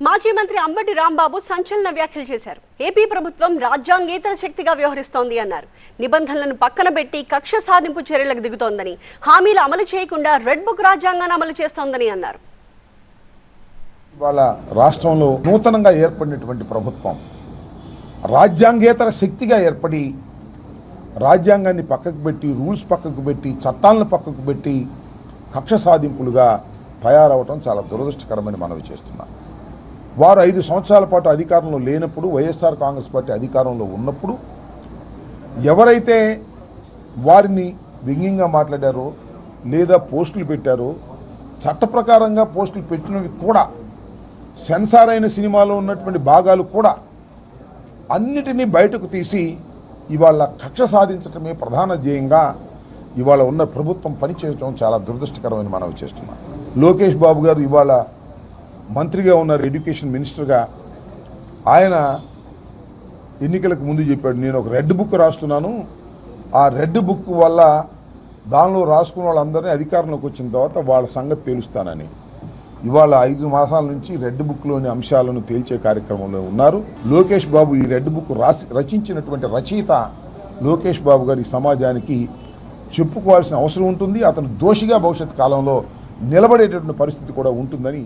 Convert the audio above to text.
మాజీ మంత్రి అంబటి రాంబాబు సంచలన వ్యాఖ్యలు చేశారు. ఏపీ ప్రభుత్వం రాజ్యాంగేతర శక్తిగా వ్యవహరిస్తోంది అన్నారు. నిబంధనలను పక్కన పెట్టి కక్ష సాధింపు చర్యలకు దిగుతోందని, హామీలు అమలు చేయకుండా రెడ్ బుక్ రాజ్యాంగాన్ని అమలు చేస్తోందని అన్నారు. ఇవాళ రాష్ట్రంలో నూతనంగా ఏర్పడినటువంటి ప్రభుత్వం రాజ్యాంగేతర శక్తిగా ఏర్పడి రాజ్యాంగాన్ని పక్కకు పెట్టి, రూల్స్ పక్కకు పెట్టి, చట్టాలను పక్కకు పెట్టి కక్ష సాధింపులుగా తయారవటం చాలా దురదృష్టకరమని మనవి చేస్తున్నాం. వారు 5 సంవత్సరాల పాటు అధికారంలో లేనప్పుడు, వైఎస్ఆర్ కాంగ్రెస్ పార్టీ అధికారంలో ఉన్నప్పుడు ఎవరైతే వారిని వ్యంగ్యంగా మాట్లాడారో లేదా పోస్టులు పెట్టారో, చట్ట ప్రకారంగా పోస్టులు పెట్టినవి కూడా, సెన్సార్ అయిన సినిమాలో ఉన్నటువంటి భాగాలు కూడా అన్నిటినీ బయటకు తీసి ఇవాళ కక్ష సాధించటమే ప్రధాన ధ్యేయంగా ఇవాళ ఉన్న ప్రభుత్వం పనిచేయడం చాలా దురదృష్టకరమని మనవి చేస్తున్నాం. లోకేష్ బాబు గారు ఇవాళ మంత్రిగా ఉన్నారు, ఎడ్యుకేషన్ మినిస్టర్గా. ఆయన ఎన్నికలకు ముందు చెప్పాడు, నేను ఒక రెడ్ బుక్ రాస్తున్నాను, ఆ రెడ్ బుక్ వల్ల దానిలో రాసుకున్న వాళ్ళందరినీ అధికారంలోకి వచ్చిన తర్వాత వాళ్ళ సంగతి తేలుస్తానని. ఇవాళ 5 మాసాల నుంచి రెడ్ బుక్లోని అంశాలను తేల్చే కార్యక్రమంలో ఉన్నారు. లోకేష్ బాబు ఈ రెడ్ బుక్ రచించినటువంటి రచయిత లోకేష్ బాబు గారి సమాజానికి చెప్పుకోవాల్సిన అవసరం ఉంటుంది. అతను దోషిగా భవిష్యత్ కాలంలో నిలబడేటటువంటి పరిస్థితి కూడా ఉంటుందని